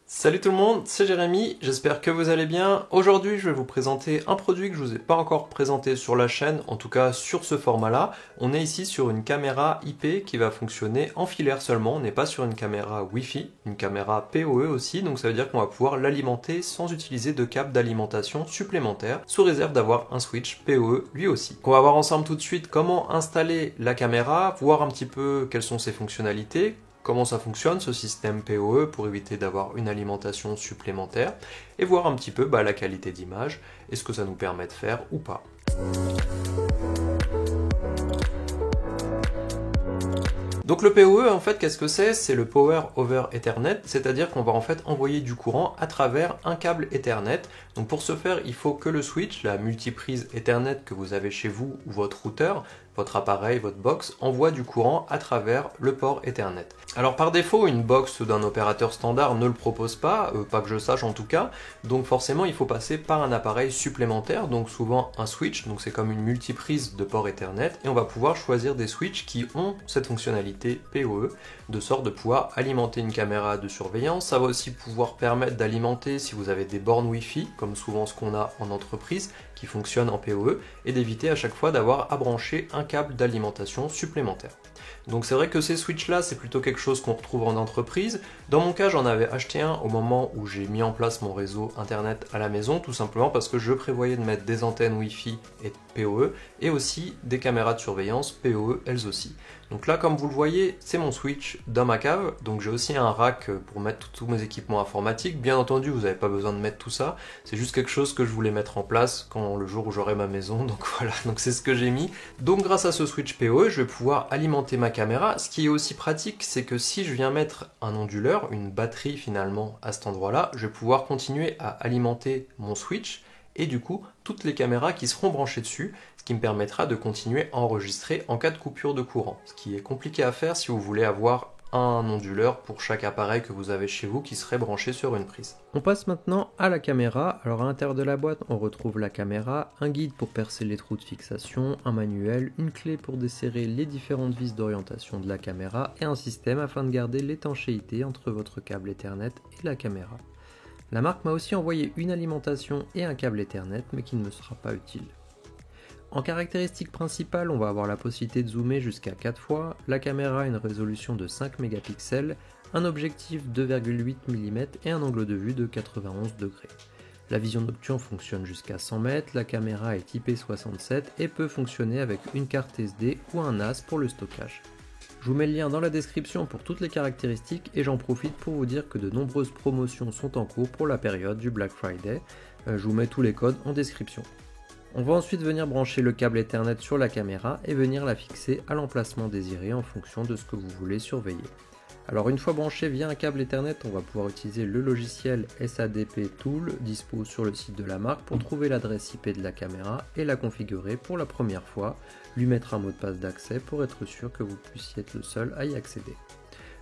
Salut tout le monde, c'est Jérémy, j'espère que vous allez bien. Aujourd'hui je vais vous présenter un produit que je vous ai pas encore présenté sur la chaîne, en tout cas sur ce format-là. On est ici sur une caméra IP qui va fonctionner en filaire seulement, on n'est pas sur une caméra Wi-Fi, une caméra PoE aussi, donc ça veut dire qu'on va pouvoir l'alimenter sans utiliser de câble d'alimentation supplémentaire, sous réserve d'avoir un switch PoE lui aussi. On va voir ensemble tout de suite comment installer la caméra, voir un petit peu quelles sont ses fonctionnalités, comment ça fonctionne ce système PoE pour éviter d'avoir une alimentation supplémentaire et voir un petit peu la qualité d'image et ce que ça nous permet de faire ou pas. Donc le PoE en fait qu'est-ce que c'est? C'est le Power over Ethernet, c'est-à-dire qu'on va en fait envoyer du courant à travers un câble Ethernet. Donc pour ce faire il faut que le switch, la multiprise Ethernet que vous avez chez vous ou votre routeur, votre appareil, votre box, envoie du courant à travers le port Ethernet. Alors par défaut, une box d'un opérateur standard ne le propose pas que je sache en tout cas, donc forcément il faut passer par un appareil supplémentaire, donc souvent un switch, donc c'est comme une multiprise de port Ethernet, et on va pouvoir choisir des switches qui ont cette fonctionnalité PoE, de sorte de pouvoir alimenter une caméra de surveillance. Ça va aussi pouvoir permettre d'alimenter si vous avez des bornes Wi-Fi, comme souvent ce qu'on a en entreprise, qui fonctionnent en PoE, et d'éviter à chaque fois d'avoir à brancher un câble d'alimentation supplémentaire. Donc c'est vrai que ces switches là c'est plutôt quelque chose qu'on retrouve en entreprise. Dans mon cas j'en avais acheté un au moment où j'ai mis en place mon réseau internet à la maison, tout simplement parce que je prévoyais de mettre des antennes Wi-Fi et PoE et aussi des caméras de surveillance PoE elles aussi. Donc là comme vous le voyez c'est mon switch dans ma cave, donc j'ai aussi un rack pour mettre tous mes équipements informatiques. Bien entendu vous n'avez pas besoin de mettre tout ça, c'est juste quelque chose que je voulais mettre en place quand le jour où j'aurai ma maison, donc voilà, donc c'est ce que j'ai mis. Donc grâce à ce switch PoE je vais pouvoir alimenter ma caméra. Ce qui est aussi pratique c'est que si je viens mettre un onduleur, une batterie finalement à cet endroit là, je vais pouvoir continuer à alimenter mon switch et du coup toutes les caméras qui seront branchées dessus, ce qui me permettra de continuer à enregistrer en cas de coupure de courant, ce qui est compliqué à faire si vous voulez avoir un onduleur pour chaque appareil que vous avez chez vous qui serait branché sur une prise. On passe maintenant à la caméra. Alors à l'intérieur de la boîte on retrouve la caméra, un guide pour percer les trous de fixation, un manuel, une clé pour desserrer les différentes vis d'orientation de la caméra et un système afin de garder l'étanchéité entre votre câble Ethernet et la caméra. La marque m'a aussi envoyé une alimentation et un câble Ethernet mais qui ne me sera pas utile. En caractéristique principale, on va avoir la possibilité de zoomer jusqu'à 4 fois, la caméra a une résolution de 5 mégapixels, un objectif 2,8 mm et un angle de vue de 91 degrés. La vision nocturne fonctionne jusqu'à 100 mètres, la caméra est IP67 et peut fonctionner avec une carte SD ou un NAS pour le stockage. Je vous mets le lien dans la description pour toutes les caractéristiques et j'en profite pour vous dire que de nombreuses promotions sont en cours pour la période du Black Friday. Je vous mets tous les codes en description. On va ensuite venir brancher le câble Ethernet sur la caméra et venir la fixer à l'emplacement désiré en fonction de ce que vous voulez surveiller. Alors une fois branché via un câble Ethernet, on va pouvoir utiliser le logiciel SADP Tool dispo sur le site de la marque pour trouver l'adresse IP de la caméra et la configurer pour la première fois, lui mettre un mot de passe d'accès pour être sûr que vous puissiez être le seul à y accéder.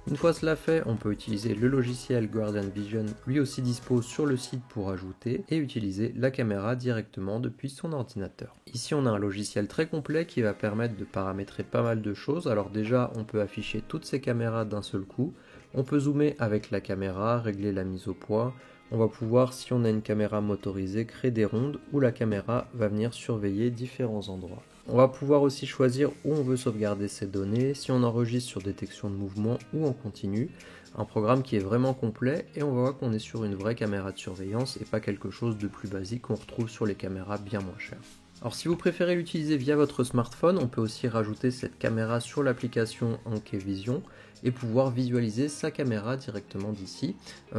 Une fois cela fait, on peut utiliser le logiciel Guardian Vision, lui aussi dispo sur le site pour ajouter et utiliser la caméra directement depuis son ordinateur. Ici on a un logiciel très complet qui va permettre de paramétrer pas mal de choses. Alors déjà on peut afficher toutes ces caméras d'un seul coup, on peut zoomer avec la caméra, régler la mise au point, on va pouvoir, si on a une caméra motorisée, créer des rondes où la caméra va venir surveiller différents endroits. On va pouvoir aussi choisir où on veut sauvegarder ces données, si on enregistre sur détection de mouvement ou en continu. Un programme qui est vraiment complet et on va voir qu'on est sur une vraie caméra de surveillance et pas quelque chose de plus basique qu'on retrouve sur les caméras bien moins chères. Alors si vous préférez l'utiliser via votre smartphone, on peut aussi rajouter cette caméra sur l'application Anke Vision et pouvoir visualiser sa caméra directement d'ici.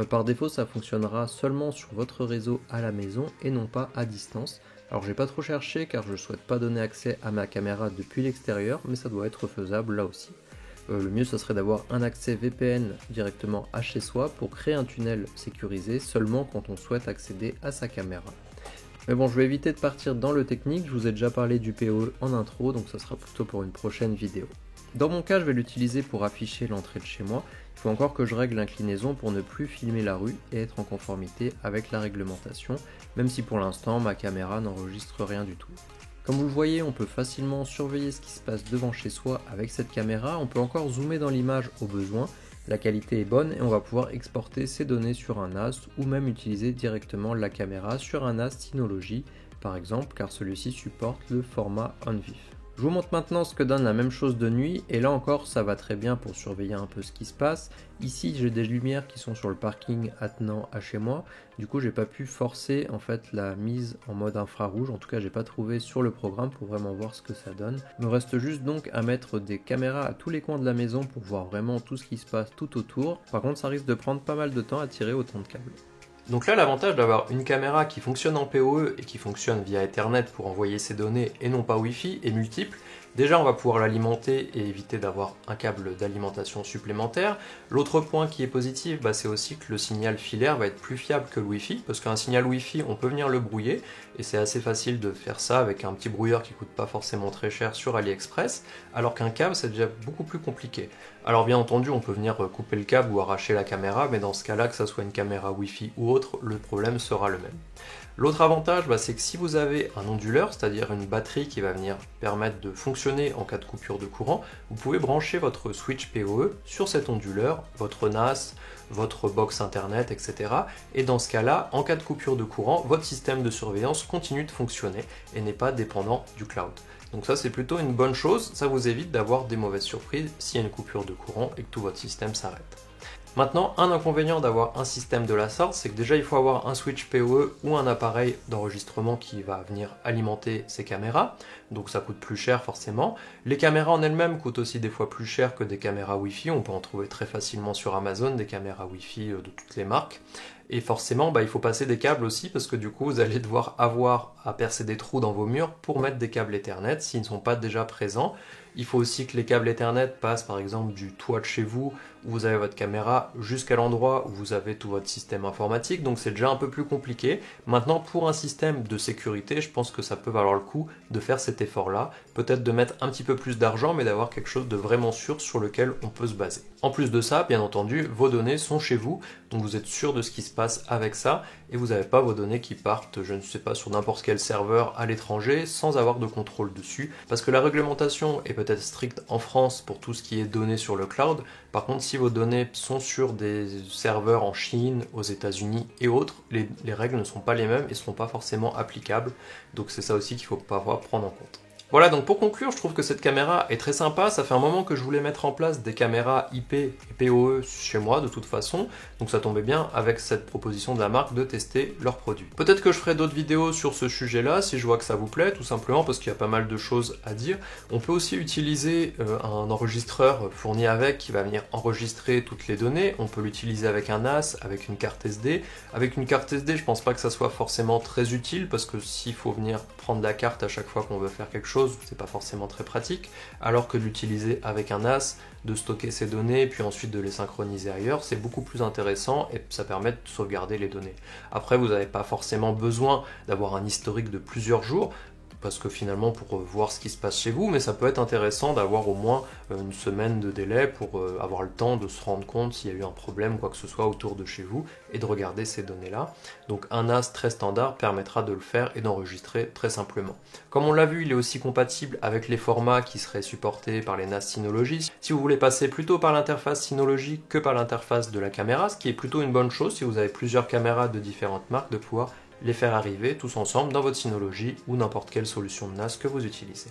Par défaut ça fonctionnera seulement sur votre réseau à la maison et non pas à distance. Alors j'ai pas trop cherché car je ne souhaite pas donner accès à ma caméra depuis l'extérieur, mais ça doit être faisable là aussi. Le mieux ça serait d'avoir un accès VPN directement à chez soi pour créer un tunnel sécurisé seulement quand on souhaite accéder à sa caméra. Mais bon, je vais éviter de partir dans le technique, je vous ai déjà parlé du PoE en intro, donc ça sera plutôt pour une prochaine vidéo. Dans mon cas, je vais l'utiliser pour afficher l'entrée de chez moi. Il faut encore que je règle l'inclinaison pour ne plus filmer la rue et être en conformité avec la réglementation, même si pour l'instant ma caméra n'enregistre rien du tout. Comme vous le voyez, on peut facilement surveiller ce qui se passe devant chez soi avec cette caméra. On peut encore zoomer dans l'image au besoin. la qualité est bonne et on va pouvoir exporter ces données sur un NAS ou même utiliser directement la caméra sur un NAS Synology par exemple, car celui-ci supporte le format ONVIF. Je vous montre maintenant ce que donne la même chose de nuit, et là encore ça va très bien pour surveiller un peu ce qui se passe. Ici j'ai des lumières qui sont sur le parking attenant à chez moi, du coup j'ai pas pu forcer en fait la mise en mode infrarouge, en tout cas j'ai pas trouvé sur le programme pour vraiment voir ce que ça donne. Il me reste juste donc à mettre des caméras à tous les coins de la maison pour voir vraiment tout ce qui se passe tout autour. Par contre ça risque de prendre pas mal de temps à tirer autant de câbles. Donc là, l'avantage d'avoir une caméra qui fonctionne en PoE et qui fonctionne via Ethernet pour envoyer ses données et non pas Wi-Fi est multiple. Déjà, on va pouvoir l'alimenter et éviter d'avoir un câble d'alimentation supplémentaire. L'autre point qui est positif, c'est aussi que le signal filaire va être plus fiable que le Wi-Fi, parce qu'un signal Wi-Fi, on peut venir le brouiller, et c'est assez facile de faire ça avec un petit brouilleur qui coûte pas forcément très cher sur AliExpress, alors qu'un câble, c'est déjà beaucoup plus compliqué. Alors bien entendu, on peut venir couper le câble ou arracher la caméra, mais dans ce cas-là, que ça soit une caméra Wi-Fi ou autre, le problème sera le même. L'autre avantage, c'est que si vous avez un onduleur, c'est-à-dire une batterie qui va venir permettre de fonctionner en cas de coupure de courant, vous pouvez brancher votre switch PoE sur cet onduleur, votre NAS, votre box internet, etc. Et dans ce cas-là, en cas de coupure de courant, votre système de surveillance continue de fonctionner et n'est pas dépendant du cloud. Donc ça c'est plutôt une bonne chose, ça vous évite d'avoir des mauvaises surprises s'il y a une coupure de courant et que tout votre système s'arrête. Maintenant, un inconvénient d'avoir un système de la sorte, c'est que déjà il faut avoir un switch PoE ou un appareil d'enregistrement qui va venir alimenter ces caméras, donc ça coûte plus cher forcément. Les caméras en elles-mêmes coûtent aussi des fois plus cher que des caméras Wi-Fi, on peut en trouver très facilement sur Amazon, des caméras Wi-Fi de toutes les marques. Et forcément, il faut passer des câbles aussi parce que du coup, vous allez devoir avoir à percer des trous dans vos murs pour mettre des câbles Ethernet s'ils ne sont pas déjà présents. Il faut aussi que les câbles Ethernet passent par exemple du toit de chez vous où vous avez votre caméra jusqu'à l'endroit où vous avez tout votre système informatique, donc c'est déjà un peu plus compliqué. Maintenant, pour un système de sécurité, je pense que ça peut valoir le coup de faire cet effort-là, peut-être de mettre un petit peu plus d'argent, mais d'avoir quelque chose de vraiment sûr sur lequel on peut se baser. En plus de ça, bien entendu, vos données sont chez vous, donc vous êtes sûr de ce qui se passe avec ça, et vous n'avez pas vos données qui partent, je ne sais pas, sur n'importe quel serveur à l'étranger, sans avoir de contrôle dessus, parce que la réglementation est peut-être stricte en France pour tout ce qui est données sur le cloud. Par contre, si vos données sont sur des serveurs en Chine, aux États-Unis et autres, les règles ne sont pas les mêmes et ne seront pas forcément applicables, donc c'est ça aussi qu'il faut parfois prendre en compte. Voilà, donc pour conclure, je trouve que cette caméra est très sympa. Ça fait un moment que je voulais mettre en place des caméras IP et PoE chez moi de toute façon, donc ça tombait bien avec cette proposition de la marque de tester leurs produits. Peut-être que je ferai d'autres vidéos sur ce sujet-là si je vois que ça vous plaît, tout simplement parce qu'il y a pas mal de choses à dire. On peut aussi utiliser un enregistreur fourni avec qui va venir enregistrer toutes les données. On peut l'utiliser avec un NAS, avec une carte SD. Avec une carte SD, je pense pas que ça soit forcément très utile parce que s'il faut venir prendre la carte à chaque fois qu'on veut faire quelque chose, c'est pas forcément très pratique, alors que d'utiliser avec un NAS, de stocker ces données, puis ensuite de les synchroniser ailleurs, c'est beaucoup plus intéressant et ça permet de sauvegarder les données. Après, vous n'avez pas forcément besoin d'avoir un historique de plusieurs jours, parce que finalement pour voir ce qui se passe chez vous, mais ça peut être intéressant d'avoir au moins une semaine de délai pour avoir le temps de se rendre compte s'il y a eu un problème ou quoi que ce soit autour de chez vous et de regarder ces données-là. Donc un NAS très standard permettra de le faire et d'enregistrer très simplement. Comme on l'a vu, il est aussi compatible avec les formats qui seraient supportés par les NAS Synology. Si vous voulez passer plutôt par l'interface Synology que par l'interface de la caméra, ce qui est plutôt une bonne chose si vous avez plusieurs caméras de différentes marques, de pouvoir les faire arriver tous ensemble dans votre Synology ou n'importe quelle solution de NAS que vous utilisez.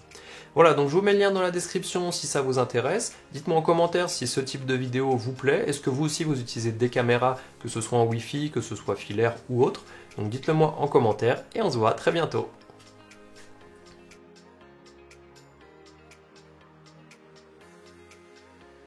Voilà, donc je vous mets le lien dans la description si ça vous intéresse. Dites-moi en commentaire si ce type de vidéo vous plaît. Est-ce que vous aussi vous utilisez des caméras, que ce soit en Wi-Fi, que ce soit filaire ou autre? Donc dites-le moi en commentaire et on se voit très bientôt.